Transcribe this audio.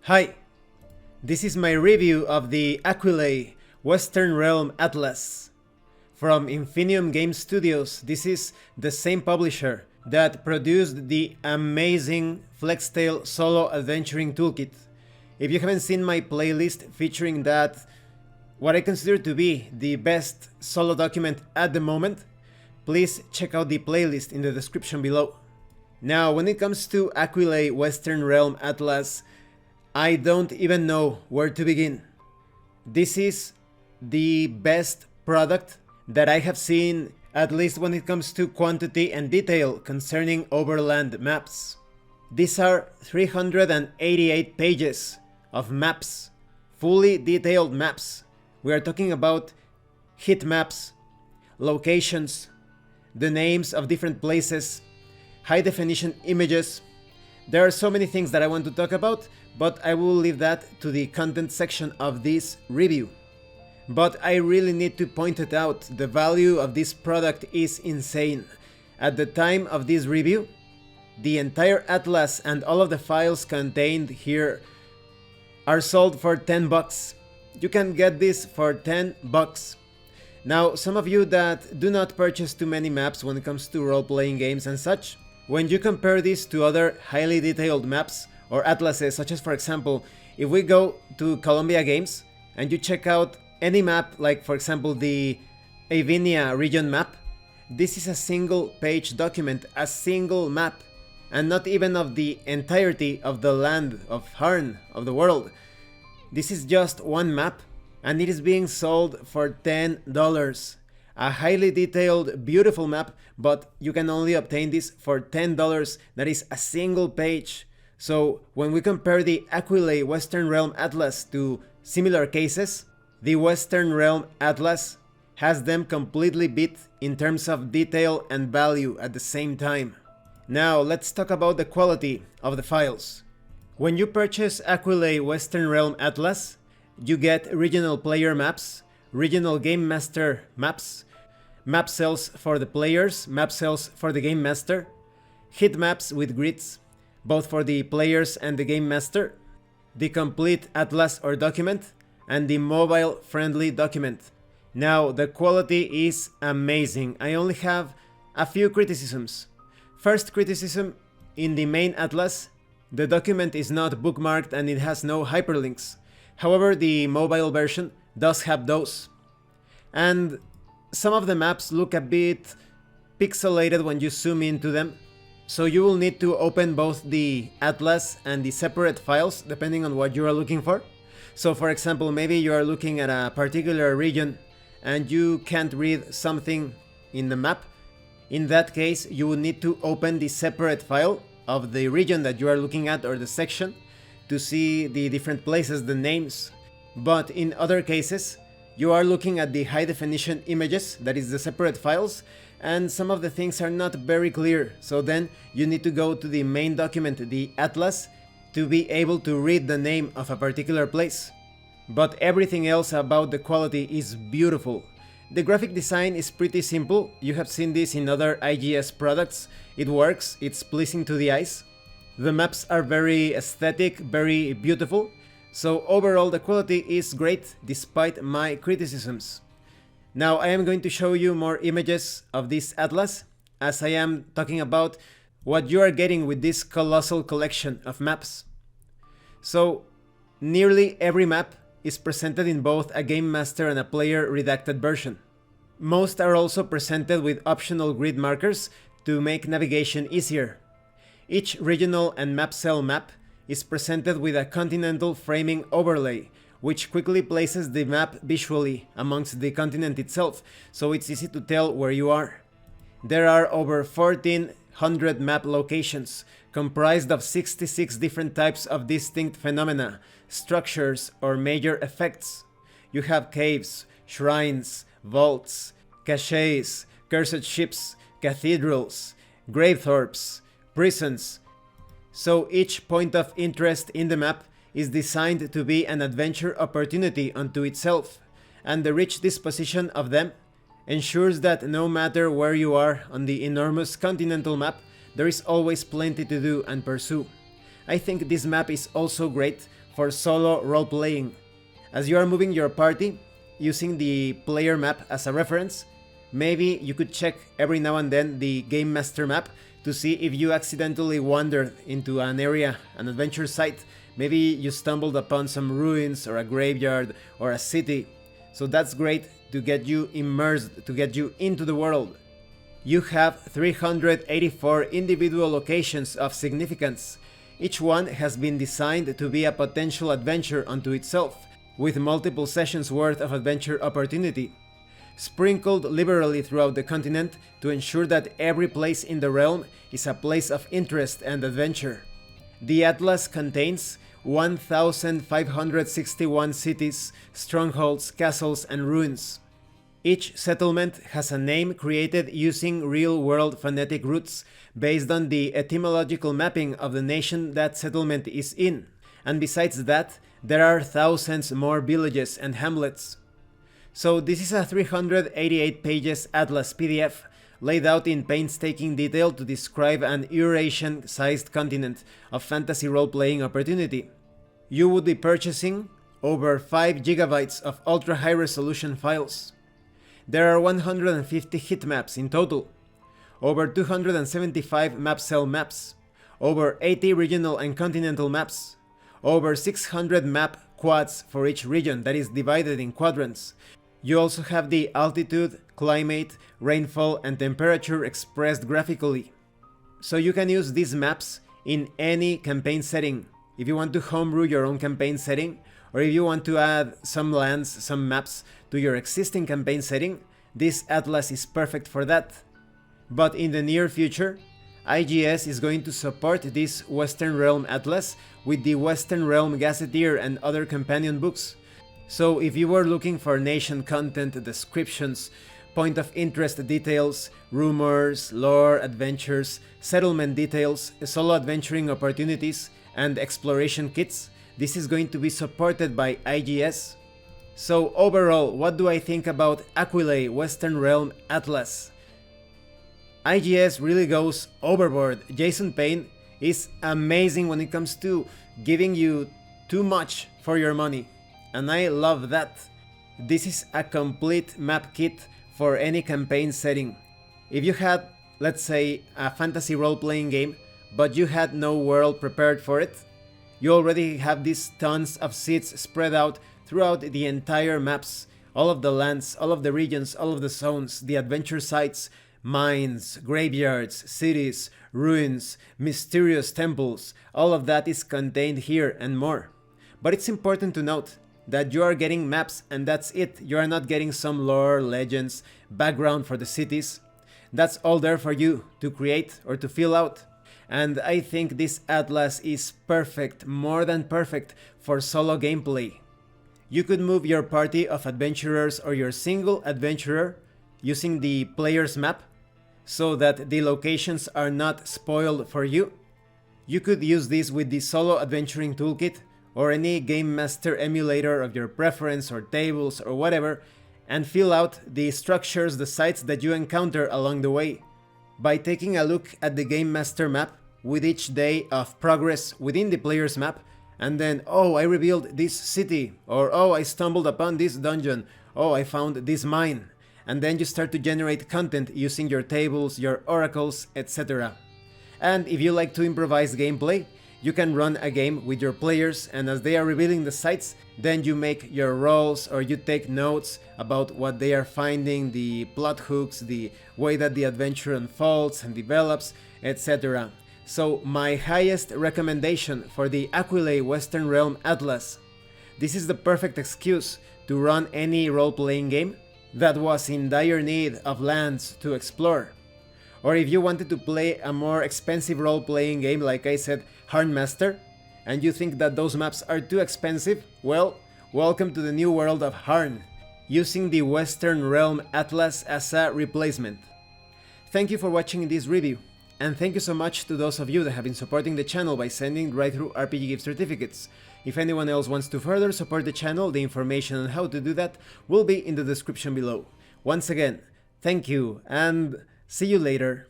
Hi, this is my review of the Aquilae Western Realm Atlas. From Infinium Game Studios, this is the same publisher that produced the amazing Flextail Solo Adventuring Toolkit. If you haven't seen my playlist featuring that, what I consider to be the best solo document at the moment, please check out the playlist in the description below. Now, when it comes to Aquilae Western Realm Atlas, I don't even know where to begin. This is the best product that I have seen, at least when it comes to quantity and detail concerning overland maps. These are 388 pages of maps, fully detailed maps. We are talking about heat maps, locations, the names of different places, high definition images. There are so many things that I want to talk about, but I will leave that to the content section of this review. But I really need to point it out, the value of this product is insane. At the time of this review, the entire atlas and all of the files contained here are sold for 10 bucks. You can get this for 10 bucks. Now, some of you that do not purchase too many maps when it comes to role-playing games and such, when you compare this to other highly detailed maps or atlases, such as, for example, if we go to Columbia Games and you check out any map, like for example the Avinia region map, this is a single page document, a single map, and not even of the entirety of the land of Harn, of the world. This is just one map, and it is being sold for $10. A highly detailed, beautiful map, but you can only obtain this for $10. That is a single page. So when we compare the Aquilae Western Realm Atlas to similar cases, the Western Realm Atlas has them completely beat in terms of detail and value at the same time. Now let's talk about the quality of the files. When you purchase Aquilae Western Realm Atlas, you get regional player maps, regional game master maps, map cells for the players, map cells for the game master, heat maps with grids, both for the players and the game master, the complete atlas or document, and the mobile-friendly document. Now, the quality is amazing. I only have a few criticisms. First criticism, in the main atlas, the document is not bookmarked and it has no hyperlinks. However, the mobile version does have those. And some of the maps look a bit pixelated when you zoom into them, so you will need to open both the atlas and the separate files depending on what you are looking for. So for example, maybe you are looking at a particular region and you can't read something in the map. In that case, you will need to open the separate file of the region that you are looking at or the section to see the different places, the names. But in other cases, you are looking at the high definition images, that is the separate files, and some of the things are not very clear. So then you need to go to the main document, the atlas, to be able to read the name of a particular place. But everything else about the quality is beautiful. The graphic design is pretty simple. You have seen this in other IGS products. It works, it's pleasing to the eyes. The maps are very aesthetic, very beautiful. So overall the quality is great despite my criticisms. Now I am going to show you more images of this atlas, as I am talking about what you are getting with this colossal collection of maps. So nearly every map is presented in both a game master and a player redacted version. Most are also presented with optional grid markers to make navigation easier. Each regional and map cell map is presented with a continental framing overlay, which quickly places the map visually amongst the continent itself, so it's easy to tell where you are. There are over 1,400 map locations, comprised of 66 different types of distinct phenomena, structures, or major effects. You have caves, shrines, vaults, caches, cursed ships, cathedrals, gravethorpes, prisons. So each point of interest in the map is designed to be an adventure opportunity unto itself, and the rich disposition of them ensures that no matter where you are on the enormous continental map, there is always plenty to do and pursue. I think this map is also great for solo role-playing. As you are moving your party, using the player map as a reference, maybe you could check every now and then the Game Master map to see if you accidentally wandered into an area, an adventure site. Maybe you stumbled upon some ruins or a graveyard or a city. So that's great to get you immersed, to get you into the world. You have 384 individual locations of significance. Each one has been designed to be a potential adventure unto itself, with multiple sessions worth of adventure opportunity, sprinkled liberally throughout the continent to ensure that every place in the realm is a place of interest and adventure. The Atlas contains 1,561 cities, strongholds, castles, and ruins. Each settlement has a name created using real-world phonetic roots based on the etymological mapping of the nation that settlement is in, and besides that, there are thousands more villages and hamlets. So this is a 388 pages Atlas PDF laid out in painstaking detail to describe an Eurasian-sized continent of fantasy role-playing opportunity. You would be purchasing over 5 gigabytes of ultra-high resolution files. There are 150 hit maps in total, over 275 map cell maps, over 80 regional and continental maps, over 600 map quads for each region that is divided in quadrants. You also have the altitude, climate, rainfall, and temperature expressed graphically. So you can use these maps in any campaign setting. If you want to homebrew your own campaign setting, or if you want to add some lands, some maps to your existing campaign setting, this atlas is perfect for that. But in the near future, IGS is going to support this Western Realm Atlas with the Western Realm Gazetteer and other companion books. So if you were looking for nation content, descriptions, point of interest details, rumors, lore, adventures, settlement details, solo adventuring opportunities, and exploration kits, this is going to be supported by IGS. So overall, what do I think about Aquilae Western Realm Atlas? IGS really goes overboard. Jason Payne is amazing when it comes to giving you too much for your money, and I love that. This is a complete map kit for any campaign setting. If you had, let's say, a fantasy role-playing game, but you had no world prepared for it, you already have these tons of seeds spread out throughout the entire maps, all of the lands, all of the regions, all of the zones, the adventure sites, mines, graveyards, cities, ruins, mysterious temples, all of that is contained here and more. But it's important to note that you are getting maps and that's it. You are not getting some lore, legends, background for the cities. That's all there for you to create or to fill out. And I think this atlas is perfect, more than perfect, for solo gameplay. You could move your party of adventurers or your single adventurer using the player's map so that the locations are not spoiled for you. You could use this with the solo adventuring toolkit or any game master emulator of your preference or tables or whatever, and fill out the structures, the sites that you encounter along the way. By taking a look at the game master map with each day of progress within the player's map, and then, oh, I revealed this city, or oh, I stumbled upon this dungeon, oh, I found this mine, and then you start to generate content using your tables, your oracles, etc. And if you like to improvise gameplay, you can run a game with your players, and as they are revealing the sites, then you make your rolls or you take notes about what they are finding, the plot hooks, the way that the adventure unfolds and develops, etc. So my highest recommendation for the Aquilae Western Realm Atlas. This is the perfect excuse to run any role-playing game that was in dire need of lands to explore. Or if you wanted to play a more expensive role-playing game, like I said, Harnmaster, and you think that those maps are too expensive, well, welcome to the new world of Harn, using the Western Realm Atlas as a replacement. Thank you for watching this review, and thank you so much to those of you that have been supporting the channel by sending right through RPG gift certificates. If anyone else wants to further support the channel, the information on how to do that will be in the description below. Once again, thank you, and see you later.